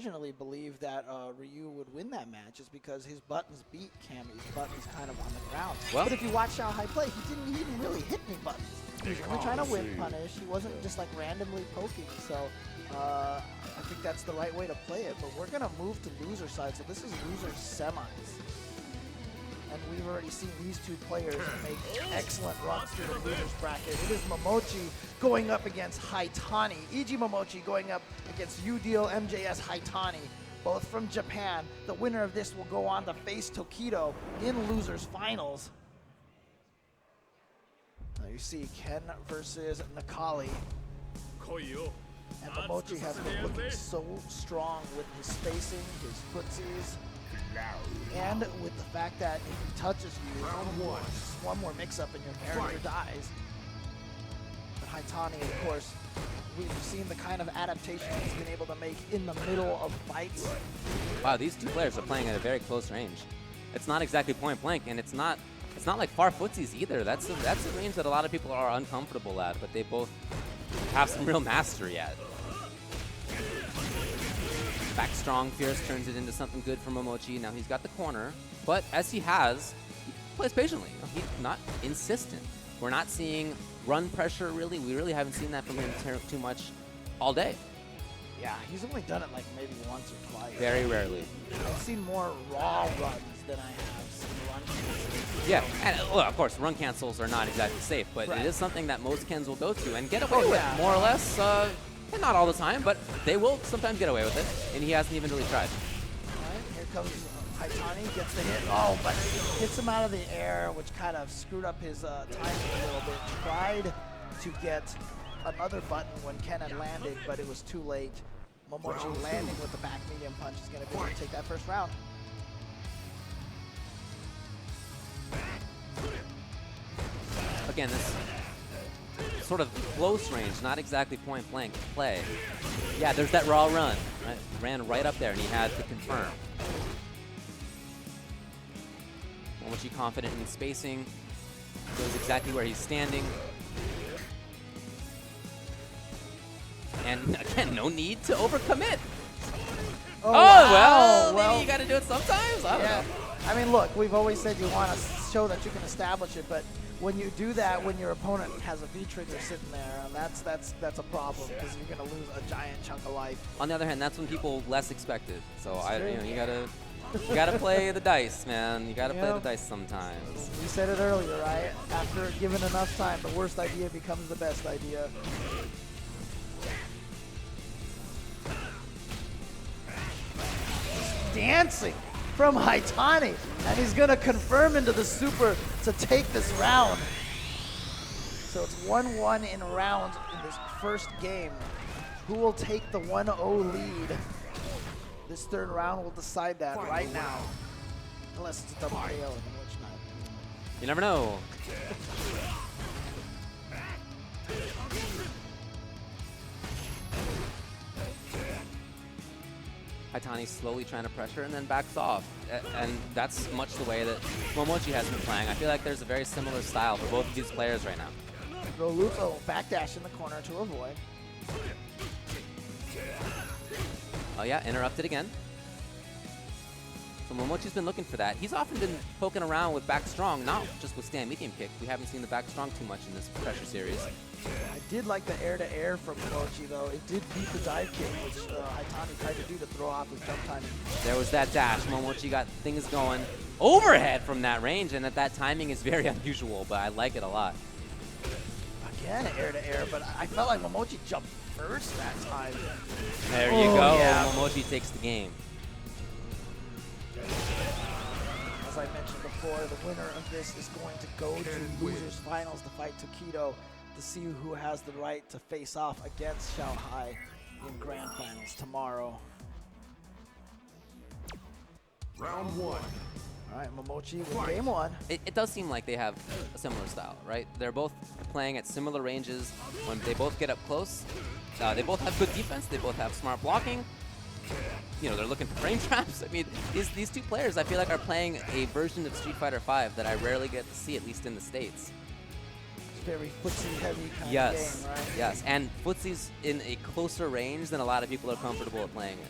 originally believed that Ryu would win that match is because his buttons beat Cammy's buttons kind of on the ground. Well, but if you watch Shanghai play, he didn't even really hit any buttons. He was only trying to whip punish. He wasn't just like randomly poking. So I think that's the right way to play it. But we're going to move to loser side. So this is loser semis. And we've already seen these two players make excellent runs through the losers bracket. It is Momochi going up against Haitani. E.G. Momochi going up against Youdeal, MJS, Haitani, both from Japan. The winner of this will go on to face Tokido in losers finals. Now you see Ken versus Nakali. And Momochi has been looking so strong with his spacing, his footsies, and with the fact that if he touches you, just one more mix-up and your character dies. But Haitani, of course, we've seen the kind of adaptation he's been able to make in the middle of fights. Wow, these two players are playing at a very close range. It's not exactly point blank, and it's not like far footsies either. That's a range that a lot of people are uncomfortable at, but they both have some real mastery at. Back strong, fierce turns it into something good for Momochi. Now he's got the corner, but as he plays patiently. He's not insistent. We're not seeing run pressure really. We really haven't seen that from him too much all day. Yeah, he's only done it like maybe once or twice. Very rarely. I've seen more raw runs than I have seen run cancels. Yeah, and well, of course, run cancels are not exactly safe, but it is something that most Kens will go to and get away with, more or less. And not all the time, but they will sometimes get away with it, and he hasn't even really tried. All right, here comes Haitani, gets the hit. Oh, but hits him out of the air, which kind of screwed up his timing a little bit. Tried to get another button when Ken had landed, but it was too late. Momochi landing with the back medium punch is going to be able to take that first round. Again, this sort of close range, not exactly point blank play. Yeah, there's that raw run. Right? Ran right up there, and he had to confirm. Momochi confident in spacing. Knows exactly where he's standing. And again, no need to overcommit. Oh, well, maybe you got to do it sometimes. I don't know. I mean, look, we've always said you want to show that you can establish it, but when you do that, when your opponent has a V-trigger sitting there, that's a problem because you're going to lose a giant chunk of life. On the other hand, that's when people less expect it. So you gotta play the dice, man. You gotta play the dice sometimes. You said it earlier, right? After given enough time, the worst idea becomes the best idea. Dancing from Haitani, and he's gonna confirm into the super to take this round. So it's 1-1 in round in this first game. Who will take the 1-0 lead? This third round will decide that right now. Unless it's a double KO, in which not. You never know. Haitani slowly trying to pressure and then backs off. And that's much the way that Momochi has been playing. I feel like there's a very similar style for both of these players right now. Roluto backdash in the corner to avoid. Oh yeah, interrupted again. So Momochi's been looking for that. He's often been poking around with back strong, not just with stand medium kick. We haven't seen the back strong too much in this pressure series. I did like the air-to-air from Momochi, though. It did beat the dive kick, which Haitani tried to do to throw off his jump timing. There was that dash. Momochi got things going overhead from that range, and that timing is very unusual, but I like it a lot. Again, air-to-air, but I felt like Momochi jumped first that time. There you go. Yeah. Momochi takes the game. As I mentioned before, the winner of this is going to go to losers finals to fight Tokido to see who has the right to face off against Shanghai in grand finals tomorrow. Round 1. All right, Momochi with game 1. It does seem like they have a similar style, right? They're both playing at similar ranges. When they both get up close, they both have good defense. They both have smart blocking. You know, they're looking for frame traps. I mean, these two players, I feel like, are playing a version of Street Fighter V that I rarely get to see, at least in the States. It's very footsie-heavy kind of yes, game, right? Yes, and footsie's in a closer range than a lot of people are comfortable at playing it.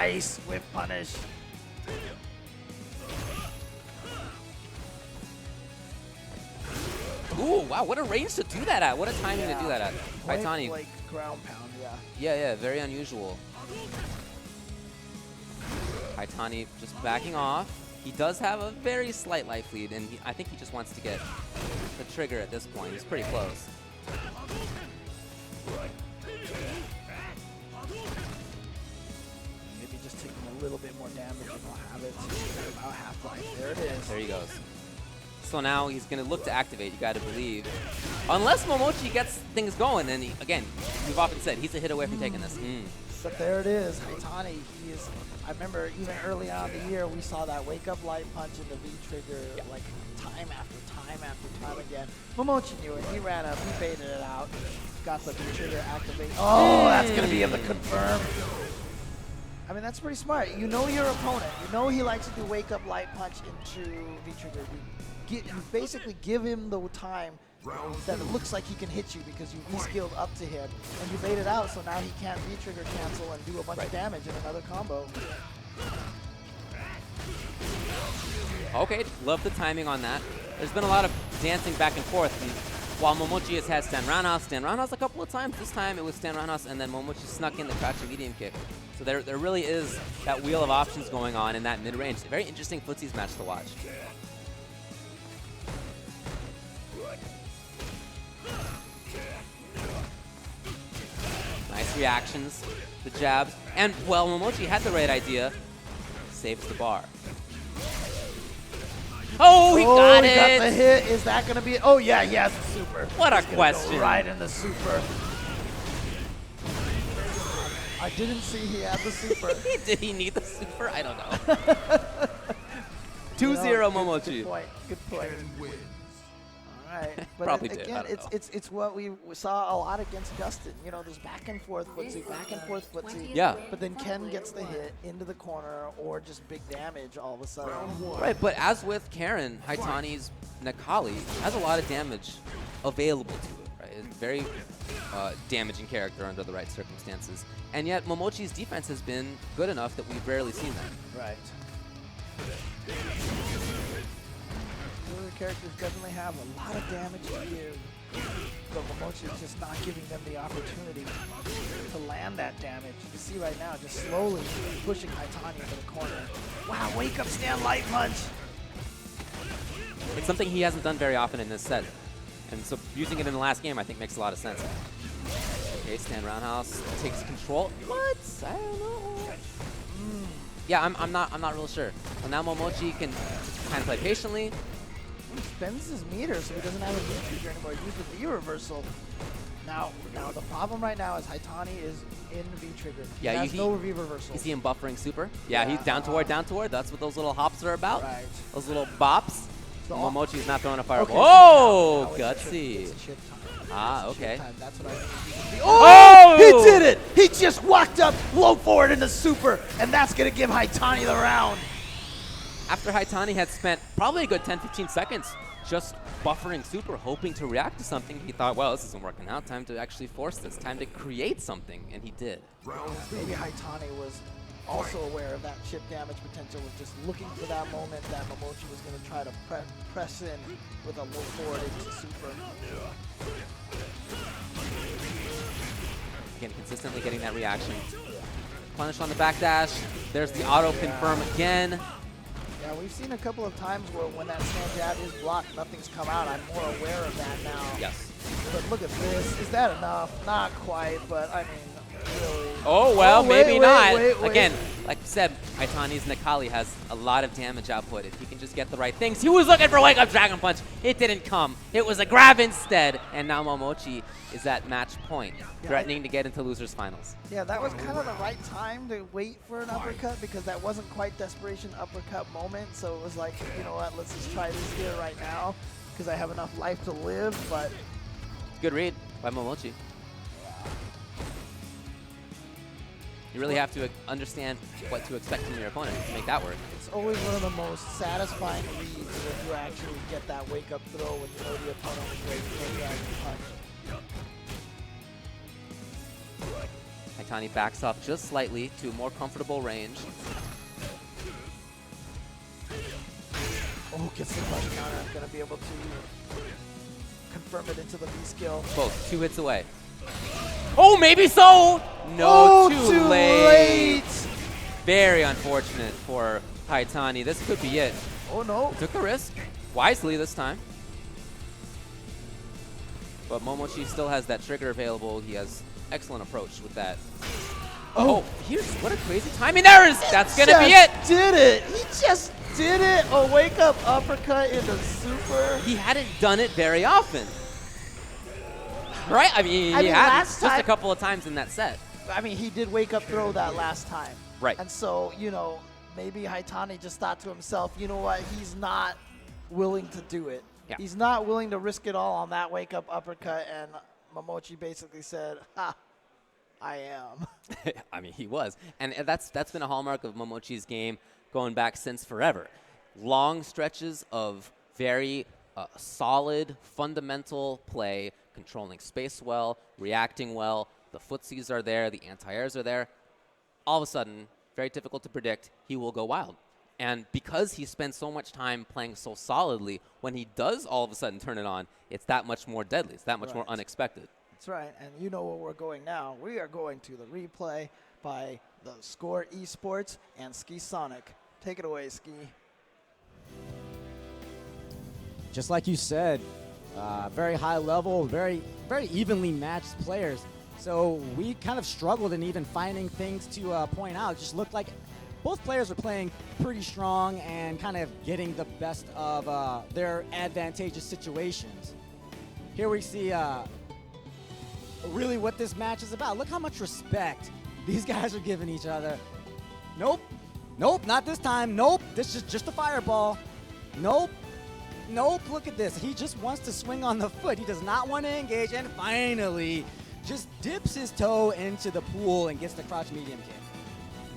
Nice whip punish. Ooh, wow, what a range to do that at. What a timing to do that at. Point Haitani. like ground pound, yeah. Yeah, very unusual. Haitani just backing off. He does have a very slight life lead, and I think he just wants to get the trigger at this point. He's pretty close. Maybe just taking a little bit more damage and we'll have it about half-life. There it is. There he goes. So now he's going to look to activate, you got to believe. Unless Momochi gets things going, and again, we've often said he's a hit away from taking this. But there it is, Haitani. He is. I remember even early on in the year, we saw that wake-up light punch in the V-trigger like time after time again. Momochi knew it. He ran up, he baited it out, got the V-trigger activated. Oh, that's going to be able to confirm. I mean, that's pretty smart. You know your opponent. You know he likes to do wake-up light punch into V-trigger. You basically give him the time that it looks like he can hit you because you V-skilled up to him, and you bait it out, so now he can't V-trigger cancel and do a bunch of damage in another combo. Okay, love the timing on that. There's been a lot of dancing back and forth. And while Momochi has had stand roundhouse a couple of times. This time it was stand roundhouse, and then Momochi snuck in the crouching medium kick. So there really is that wheel of options going on in that mid-range. Very interesting footsies match to watch. Nice reactions, the jabs, and well, Momochi had the right idea. Saves the bar. Oh, he got it! Got the hit. Is that going to be it? Oh, yeah, he has the super. What a question. Go right in the super. I didn't see he had the super. Did he need the super? I don't know. 2-0 Momochi. Good point. Good point. All right. But Probably again, did. it's what we saw a lot against Justin. You know, there's back and forth footsie, Yeah. But then Ken gets the hit into the corner or just big damage all of a sudden. Right, but as with Karen, Haitani's Nakali has a lot of damage available to it. Right, it's very damaging character under the right circumstances, and yet Momochi's defense has been good enough that we've rarely seen that. Right. The other characters definitely have a lot of damage to give, but Momochi is just not giving them the opportunity to land that damage. You can see right now, just slowly pushing Haitani into the corner. Wow, wake up stand light punch! It's something he hasn't done very often in this set, and so using it in the last game I think makes a lot of sense. Okay, stand roundhouse takes control. What? I don't know. Yeah, I'm not real sure. Well, now Momochi can kind of play patiently. He spends his meter so he doesn't have a V-trigger anymore. Use the V-reversal. Now the problem right now is Haitani is in V-trigger. He has no V-reversal. You see him buffering super? Yeah, he's down toward. That's what those little hops are about. Right. Those little bops. So Momochi's not throwing a fireball. Okay, Oh, now gutsy. It's a chip time. Ah, okay. That's what I think. Oh! He did it! He just walked up, low forward into super, and that's going to give Haitani the round. After Haitani had spent probably a good 10-15 seconds just buffering super, hoping to react to something, he thought, well, this isn't working out. Time to actually force this. Time to create something, and he did. Maybe Haitani was also aware of that chip damage potential, was just looking for that moment that Momochi was going to try to press in with a low forward into super. Again, consistently getting that reaction. Punish on the backdash. There's the auto confirm again. Yeah, we've seen a couple of times where when that stand jab is blocked, nothing's come out. I'm more aware of that now. Yes. But look at this. Is that enough? Not quite, but I mean, really. Oh, well, maybe wait, not. wait. Again, like I said, Haitani's Nakali has a lot of damage output. If he can just get the right things. He was looking for Wake Up Dragon Punch. It didn't come. It was a grab instead. And now Momochi is at match point, threatening to get into losers finals. Yeah, that was kind of the right time to wait for an uppercut because that wasn't quite desperation uppercut moment. So it was like, you know what, let's just try this here right now because I have enough life to live, but... Good read by Momochi. You really have to understand what to expect from your opponent to make that work. It's always one of the most satisfying reads if you actually get that wake-up throw when you know the opponent is ready to take that punch. Haitani backs off just slightly to a more comfortable range. Oh, gets the flash counter. I'm going to be able to confirm it into the B skill. Both 2 hits away. Oh, maybe so! No, Oh, too late! Very unfortunate for Haitani. This could be it. Oh, no. Took the risk. Wisely this time. But Momochi still has that trigger available. He has excellent approach with that. Oh, here's what a crazy timing there is. That's going to be it. Did it. He just did it. A wake-up uppercut into super. He hadn't done it very often. Right? I mean, he had just a couple of times in that set. I mean, he did wake-up throw that last time. Right. And so, you know, maybe Haitani just thought to himself, you know what, he's not willing to do it. Yeah. He's not willing to risk it all on that wake-up uppercut, and Momochi basically said, ha, I am. I mean, he was. And that's been a hallmark of Momochi's game going back since forever. Long stretches of very solid, fundamental play, controlling space well, reacting well. The footsies are there, the anti-airs are there. All of a sudden, very difficult to predict, he will go wild. And because he spends so much time playing so solidly, when he does all of a sudden turn it on, it's that much more deadly. It's that much more unexpected. That's right. And you know where we're going now. We are going to the replay by the Score Esports and Ski Sonic. Take it away, Ski. Just like you said, very high level, very evenly matched players. So we kind of struggled in even finding things to point out. It just looked like both players were playing pretty strong and kind of getting the best of their advantageous situations. Here we see really what this match is about. Look how much respect these guys are giving each other. Nope, not this time. Nope, this is just a fireball. Nope, look at this. He just wants to swing on the foot. He does not want to engage, and finally just dips his toe into the pool and gets the crouch medium kick.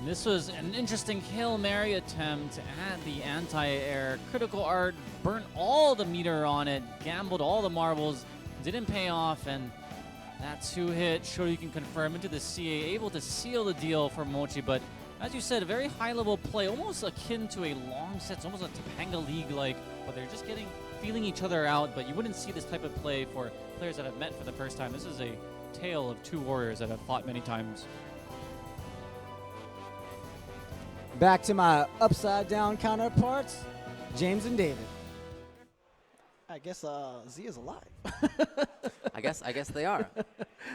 And this was an interesting Hail Mary attempt at the anti-air. Critical Art burnt all the meter on it, gambled all the marbles, didn't pay off, and that 2-hit sure you can confirm into the CA, able to seal the deal for Mochi. But as you said, a very high-level play, almost akin to a long set, almost a Topanga League-like, but they're just feeling each other out. But you wouldn't see this type of play for players that have met for the first time. This is a tale of two warriors that have fought many times. Back to my upside-down counterparts, James and David. I guess Z is alive. I guess they are.